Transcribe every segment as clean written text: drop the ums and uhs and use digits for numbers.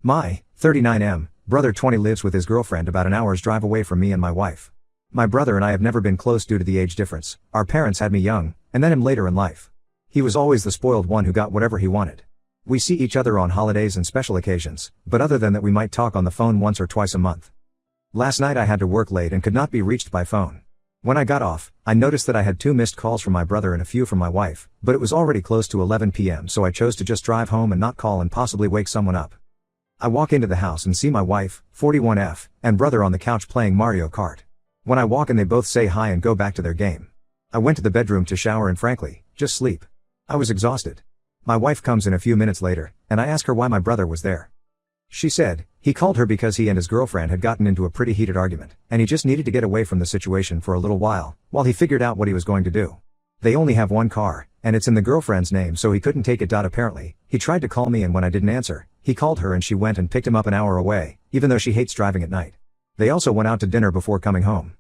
My 39M brother 20 lives with his girlfriend about an hour's drive away from me and my wife. My brother and I have never been close due to the age difference. Our parents had me young, and then him later in life. He was always the spoiled one who got whatever he wanted. We see each other on holidays and special occasions, but other than that we might talk on the phone once or twice a month. Last night I had to work late and could not be reached by phone. When I got off, I noticed that I had 2 missed calls from my brother and a few from my wife, but it was already close to 11 p.m. so I chose to just drive home and not call and possibly wake someone up. I walk into the house and see my wife, 41F, and brother on the couch playing Mario Kart. When I walk in they both say hi and go back to their game. I went to the bedroom to shower and frankly, just sleep. I was exhausted. My wife comes in a few minutes later, and I ask her why my brother was there. She said, he called her because he and his girlfriend had gotten into a pretty heated argument, and he just needed to get away from the situation for a little while he figured out what he was going to do. They only have one car, and it's in the girlfriend's name so he couldn't take it. Apparently, he tried to call me and when I didn't answer, he called her and she went and picked him up an hour away, even though she hates driving at night. They also went out to dinner before coming home.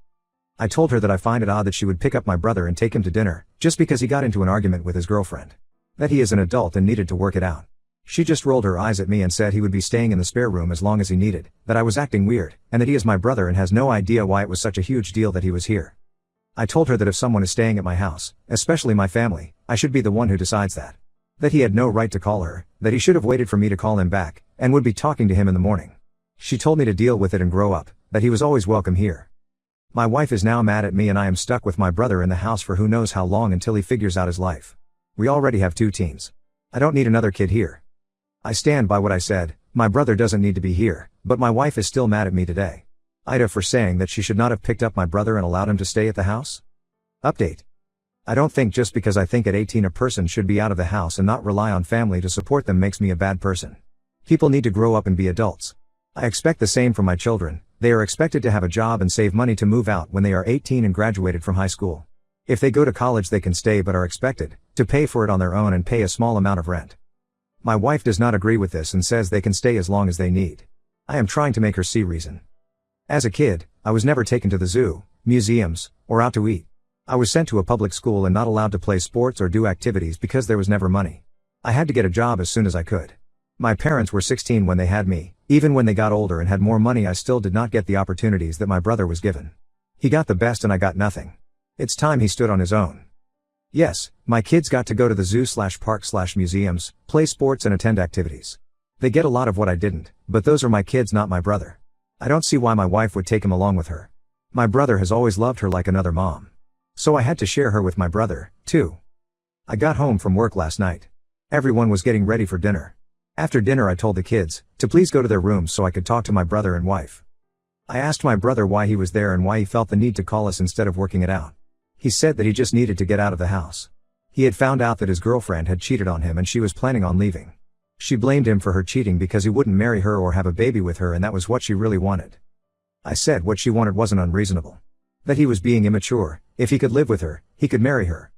I told her that I find it odd that she would pick up my brother and take him to dinner, just because he got into an argument with his girlfriend. That he is an adult and needed to work it out. She just rolled her eyes at me and said he would be staying in the spare room as long as he needed, that I was acting weird, and that he is my brother and has no idea why it was such a huge deal that he was here. I told her that if someone is staying at my house, especially my family, I should be the one who decides that. That he had no right to call her, that he should have waited for me to call him back, and would be talking to him in the morning. She told me to deal with it and grow up, that he was always welcome here. My wife is now mad at me and I am stuck with my brother in the house for who knows how long until he figures out his life. We already have 2 teens. I don't need another kid here. I stand by what I said, my brother doesn't need to be here, but my wife is still mad at me today. Ida for saying that she should not have picked up my brother and allowed him to stay at the house. Update. I don't think just because I think at 18 a person should be out of the house and not rely on family to support them makes me a bad person. People need to grow up and be adults. I expect the same from my children. They are expected to have a job and save money to move out when they are 18 and graduated from high school. If they go to college they can stay but are expected to pay for it on their own and pay a small amount of rent. My wife does not agree with this and says they can stay as long as they need. I am trying to make her see reason. As a kid, I was never taken to the zoo, museums, or out to eat. I was sent to a public school and not allowed to play sports or do activities because there was never money. I had to get a job as soon as I could. My parents were 16 when they had me. Even when they got older and had more money I still did not get the opportunities that my brother was given. He got the best and I got nothing. It's time he stood on his own. Yes, my kids got to go to the zoo/park/museums, play sports and attend activities. They get a lot of what I didn't, but those are my kids, not my brother. I don't see why my wife would take him along with her. My brother has always loved her like another mom. So I had to share her with my brother, too. I got home from work last night. Everyone was getting ready for dinner. After dinner I told the kids to please go to their rooms so I could talk to my brother and wife. I asked my brother why he was there and why he felt the need to call us instead of working it out. He said that he just needed to get out of the house. He had found out that his girlfriend had cheated on him and she was planning on leaving. She blamed him for her cheating because he wouldn't marry her or have a baby with her and that was what she really wanted. I said what she wanted wasn't unreasonable. That he was being immature. If he could live with her, he could marry her.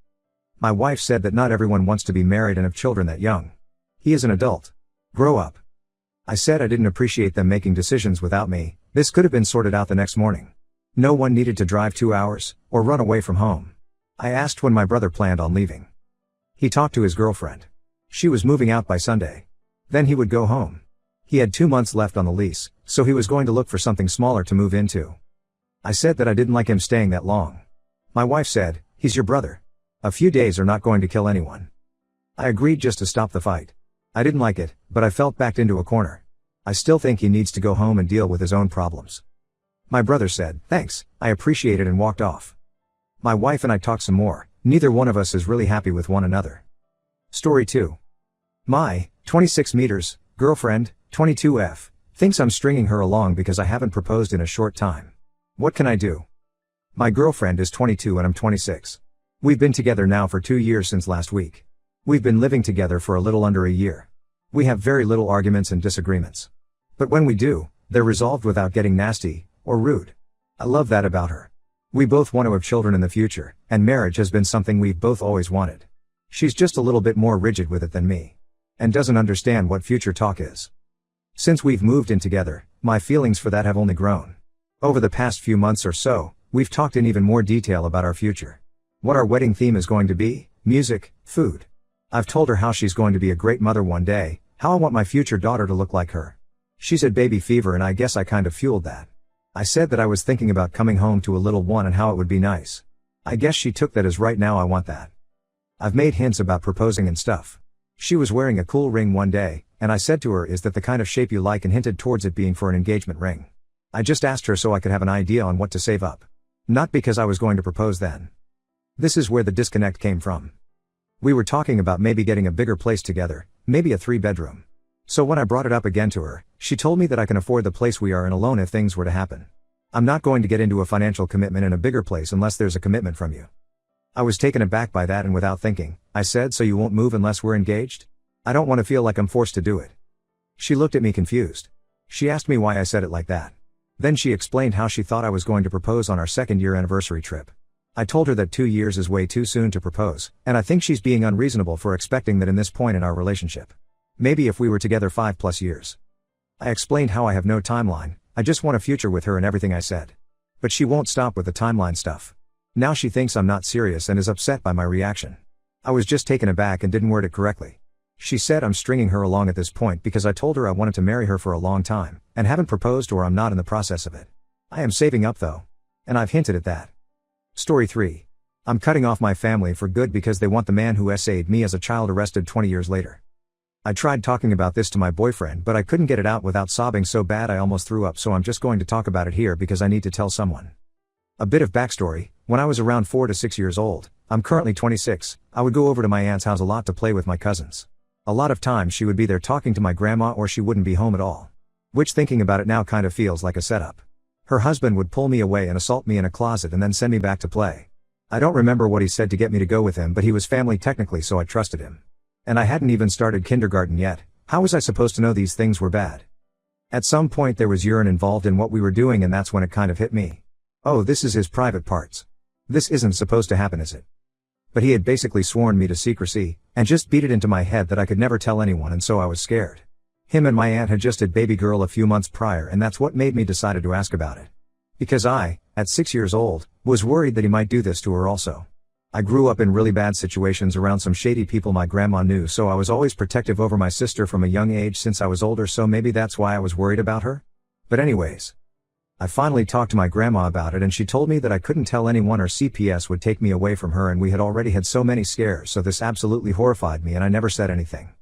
My wife said that not everyone wants to be married and have children that young. He is an adult. Grow up. I said I didn't appreciate them making decisions without me. This could have been sorted out the next morning. No one needed to drive 2 hours, or run away from home. I asked when my brother planned on leaving. He talked to his girlfriend. She was moving out by Sunday. Then he would go home. He had 2 months left on the lease, so he was going to look for something smaller to move into. I said that I didn't like him staying that long. My wife said, he's your brother. A few days are not going to kill anyone. I agreed just to stop the fight. I didn't like it, but I felt backed into a corner. I still think he needs to go home and deal with his own problems. My brother said, thanks, I appreciate it and walked off. My wife and I talked some more. Neither one of us is really happy with one another. Story 2. My 26 meters girlfriend, 22F, thinks I'm stringing her along because I haven't proposed in a short time. What can I do? My girlfriend is 22 and I'm 26. We've been together now for 2 years since last week. We've been living together for a little under a year. We have very little arguments and disagreements. But when we do, they're resolved without getting nasty or rude. I love that about her. We both want to have children in the future, and marriage has been something we've both always wanted. She's just a little bit more rigid with it than me. And doesn't understand what future talk is. Since we've moved in together, my feelings for that have only grown. Over the past few months or so, we've talked in even more detail about our future. What our wedding theme is going to be, music, food. I've told her how she's going to be a great mother one day, how I want my future daughter to look like her. She said baby fever and I guess I kind of fueled that. I said that I was thinking about coming home to a little one and how it would be nice. I guess she took that as right now I want that. I've made hints about proposing and stuff. She was wearing a cool ring one day, and I said to her, is that the kind of shape you like, and hinted towards it being for an engagement ring. I just asked her so I could have an idea on what to save up. Not because I was going to propose then. This is where the disconnect came from. We were talking about maybe getting a bigger place together, maybe a 3-bedroom. So when I brought it up again to her, she told me that I can afford the place we are in alone if things were to happen. I'm not going to get into a financial commitment in a bigger place unless there's a commitment from you. I was taken aback by that, and without thinking, I said, so you won't move unless we're engaged? I don't want to feel like I'm forced to do it. She looked at me confused. She asked me why I said it like that. Then she explained how she thought I was going to propose on our 2nd-year anniversary trip. I told her that 2 years is way too soon to propose, and I think she's being unreasonable for expecting that in this point in our relationship. Maybe if we were together 5+ years. I explained how I have no timeline, I just want a future with her and everything I said. But she won't stop with the timeline stuff. Now she thinks I'm not serious and is upset by my reaction. I was just taken aback and didn't word it correctly. She said I'm stringing her along at this point because I told her I wanted to marry her for a long time, and haven't proposed, or I'm not in the process of it. I am saving up though. And I've hinted at that. Story 3. I'm cutting off my family for good because they want the man who SA'd me as a child arrested 20 years later. I tried talking about this to my boyfriend, but I couldn't get it out without sobbing so bad I almost threw up, so I'm just going to talk about it here because I need to tell someone. A bit of backstory: when I was around 4 to 6 years old, I'm currently 26, I would go over to my aunt's house a lot to play with my cousins. A lot of times she would be there talking to my grandma, or she wouldn't be home at all. Which, thinking about it now, kind of feels like a setup. Her husband would pull me away and assault me in a closet and then send me back to play. I don't remember what he said to get me to go with him, but he was family technically, so I trusted him. And I hadn't even started kindergarten yet. How was I supposed to know these things were bad? At some point there was urine involved in what we were doing, and that's when it kind of hit me. Oh, this is his private parts. This isn't supposed to happen, is it? But he had basically sworn me to secrecy, and just beat it into my head that I could never tell anyone, and so I was scared. Him and my aunt had just had baby girl a few months prior, and that's what made me decided to ask about it. Because I, at 6 years old, was worried that he might do this to her also. I grew up in really bad situations around some shady people my grandma knew, so I was always protective over my sister from a young age since I was older, so maybe that's why I was worried about her? But anyways, I finally talked to my grandma about it, and she told me that I couldn't tell anyone or CPS would take me away from her, and we had already had so many scares, so this absolutely horrified me and I never said anything.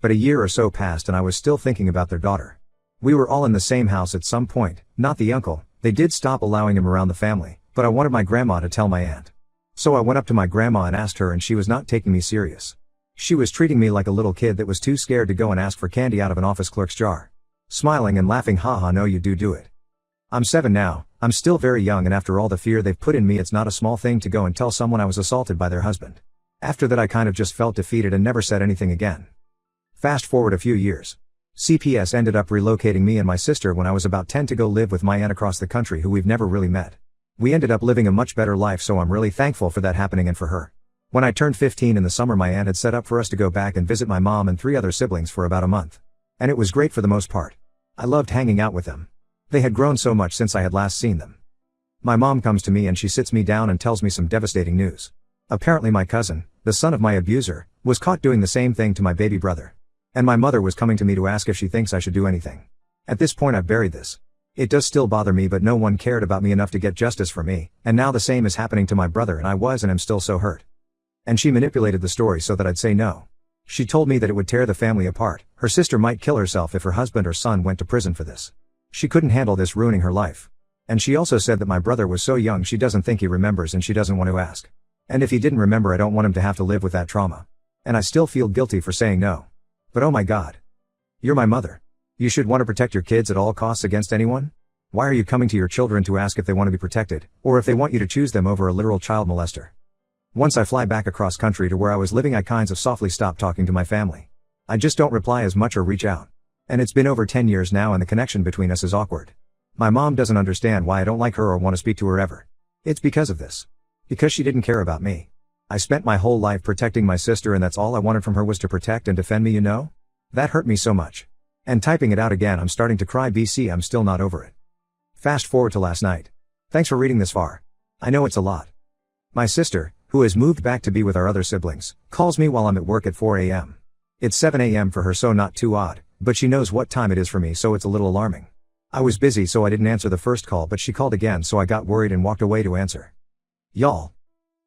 But a year or so passed and I was still thinking about their daughter. We were all in the same house at some point, not the uncle, they did stop allowing him around the family, but I wanted my grandma to tell my aunt. So I went up to my grandma and asked her, and she was not taking me serious. She was treating me like a little kid that was too scared to go and ask for candy out of an office clerk's jar. Smiling and laughing, haha, no you do it. I'm 7 now, I'm still very young, and after all the fear they've put in me, it's not a small thing to go and tell someone I was assaulted by their husband. After that I kind of just felt defeated and never said anything again. Fast forward a few years. CPS ended up relocating me and my sister when I was about 10 to go live with my aunt across the country, who we've never really met. We ended up living a much better life, so I'm really thankful for that happening and for her. When I turned 15 in the summer, my aunt had set up for us to go back and visit my mom and 3 other siblings for about a month. And it was great for the most part. I loved hanging out with them. They had grown so much since I had last seen them. My mom comes to me and she sits me down and tells me some devastating news. Apparently my cousin, the son of my abuser, was caught doing the same thing to my baby brother. And my mother was coming to me to ask if she thinks I should do anything. At this point I've buried this. It does still bother me, but no one cared about me enough to get justice for me, and now the same is happening to my brother, and I was and am still so hurt. And she manipulated the story so that I'd say no. She told me that it would tear the family apart, her sister might kill herself if her husband or son went to prison for this. She couldn't handle this ruining her life. And she also said that my brother was so young she doesn't think he remembers and she doesn't want to ask. And if he didn't remember, I don't want him to have to live with that trauma. And I still feel guilty for saying no. But oh my God. You're my mother. You should want to protect your kids at all costs against anyone? Why are you coming to your children to ask if they want to be protected, or if they want you to choose them over a literal child molester? Once I fly back across country to where I was living, I kinds of softly stop talking to my family. I just don't reply as much or reach out. And it's been over 10 years now, and the connection between us is awkward. My mom doesn't understand why I don't like her or want to speak to her ever. It's because of this. Because she didn't care about me. I spent my whole life protecting my sister, and that's all I wanted from her was to protect and defend me, you know? That hurt me so much. And typing it out again, I'm starting to cry. BC, I'm still not over it. Fast forward to last night. Thanks for reading this far. I know it's a lot. My sister, who has moved back to be with our other siblings, calls me while I'm at work at 4 a.m. It's 7 a.m. for her, so not too odd, But she knows what time it is for me, so it's a little alarming. I was busy, so I didn't answer the first call, but she called again, so I got worried and walked away to answer. Y'all.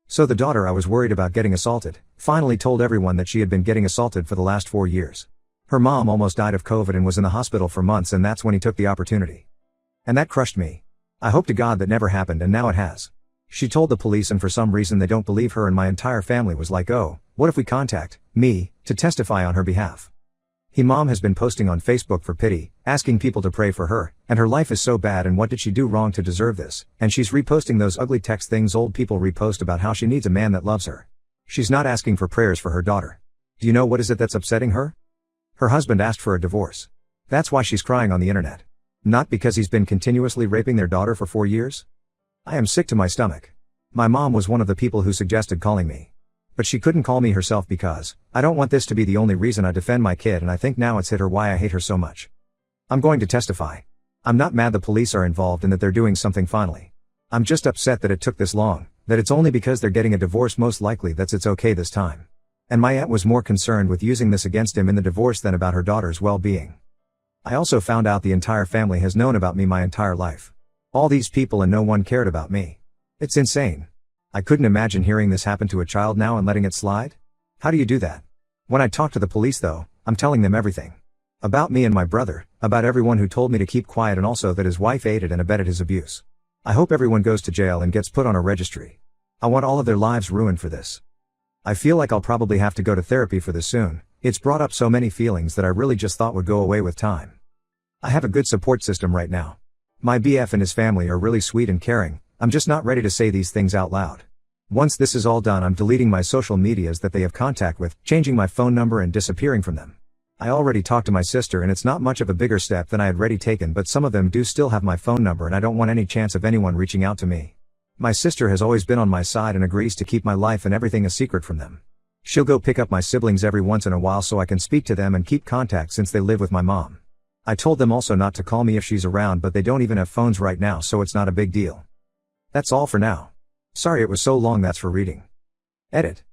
So the daughter I was worried about getting assaulted finally told everyone that she had been getting assaulted for the last 4 years. Her mom almost died of COVID and was in the hospital for months, and that's when he took the opportunity. And that crushed me. I hope to God that never happened, and now it has. She told the police, and for some reason they don't believe her, and my entire family was like, oh, what if we contact me to testify on her behalf? Mom has been posting on Facebook for pity, asking people to pray for her, and her life is so bad, and what did she do wrong to deserve this? And she's reposting those ugly text things old people repost about how she needs a man that loves her. She's not asking for prayers for her daughter. Do you know what is it that's upsetting her? Her husband asked for a divorce. That's why she's crying on the internet. Not because he's been continuously raping their daughter for 4 years? I am sick to my stomach. My mom was one of the people who suggested calling me. But she couldn't call me herself because I don't want this to be the only reason I defend my kid, and I think now it's hit her why I hate her so much. I'm going to testify. I'm not mad the police are involved and that they're doing something finally. I'm just upset that it took this long, that it's only because they're getting a divorce most likely that's it's okay this time. And my aunt was more concerned with using this against him in the divorce than about her daughter's well-being. I also found out the entire family has known about me my entire life. All these people and no one cared about me. It's insane. I couldn't imagine hearing this happen to a child now and letting it slide. How do you do that? When I talk to the police though, I'm telling them everything. About me and my brother, about everyone who told me to keep quiet, and also that his wife aided and abetted his abuse. I hope everyone goes to jail and gets put on a registry. I want all of their lives ruined for this. I feel like I'll probably have to go to therapy for this soon. It's brought up so many feelings that I really just thought would go away with time. I have a good support system right now. My BF and his family are really sweet and caring. I'm just not ready to say these things out loud. Once this is all done, I'm deleting my social medias that they have contact with, changing my phone number and disappearing from them. I already talked to my sister, and it's not much of a bigger step than I had already taken, but some of them do still have my phone number, and I don't want any chance of anyone reaching out to me. My sister has always been on my side and agrees to keep my life and everything a secret from them. She'll go pick up my siblings every once in a while so I can speak to them and keep contact since they live with my mom. I told them also not to call me if she's around, but they don't even have phones right now, so it's not a big deal. That's all for now. Sorry it was so long. That's for reading. Edit.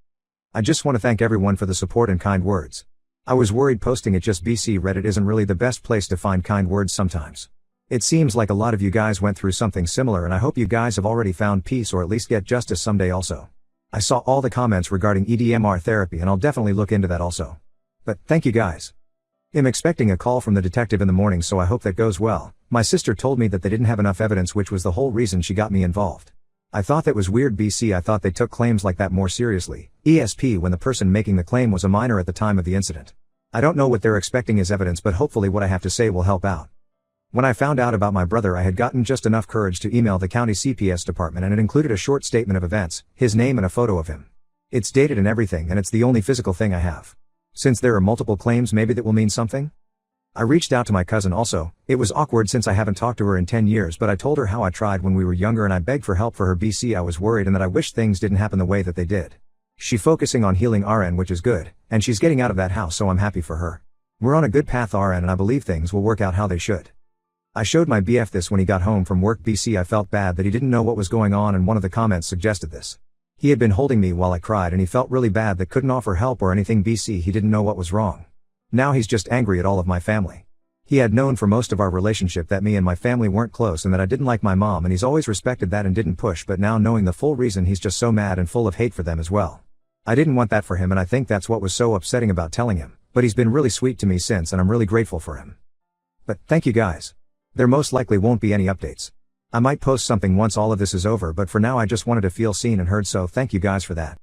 I just want to thank everyone for the support and kind words. I was worried posting it just BC. Reddit isn't really the best place to find kind words sometimes. It seems like a lot of you guys went through something similar, and I hope you guys have already found peace or at least get justice someday also. I saw all the comments regarding EDMR therapy, and I'll definitely look into that also. But thank you guys. I'm expecting a call from the detective in the morning, so I hope that goes well. My sister told me that they didn't have enough evidence, which was the whole reason she got me involved. I thought that was weird BC. I thought they took claims like that more seriously, ESP, when the person making the claim was a minor at the time of the incident. I don't know what they're expecting as evidence, but hopefully what I have to say will help out. When I found out about my brother, I had gotten just enough courage to email the county CPS department, and it included a short statement of events, his name and a photo of him. It's dated and everything, and it's the only physical thing I have. Since there are multiple claims, maybe that will mean something? I reached out to my cousin also. It was awkward since I haven't talked to her in 10 years, but I told her how I tried when we were younger and I begged for help for her BC. I was worried and that I wished things didn't happen the way that they did. She's focusing on healing RN, which is good, and she's getting out of that house, so I'm happy for her. We're on a good path RN, and I believe things will work out how they should. I showed my BF this when he got home from work BC. I felt bad that he didn't know what was going on, and one of the comments suggested this. He had been holding me while I cried and he felt really bad that couldn't offer help or anything BC. He didn't know what was wrong. Now he's just angry at all of my family. He had known for most of our relationship that me and my family weren't close and that I didn't like my mom, and he's always respected that and didn't push, but now knowing the full reason, he's just so mad and full of hate for them as well. I didn't want that for him, and I think that's what was so upsetting about telling him, but he's been really sweet to me since, and I'm really grateful for him. But thank you guys. There most likely won't be any updates. I might post something once all of this is over, but for now I just wanted to feel seen and heard, so thank you guys for that.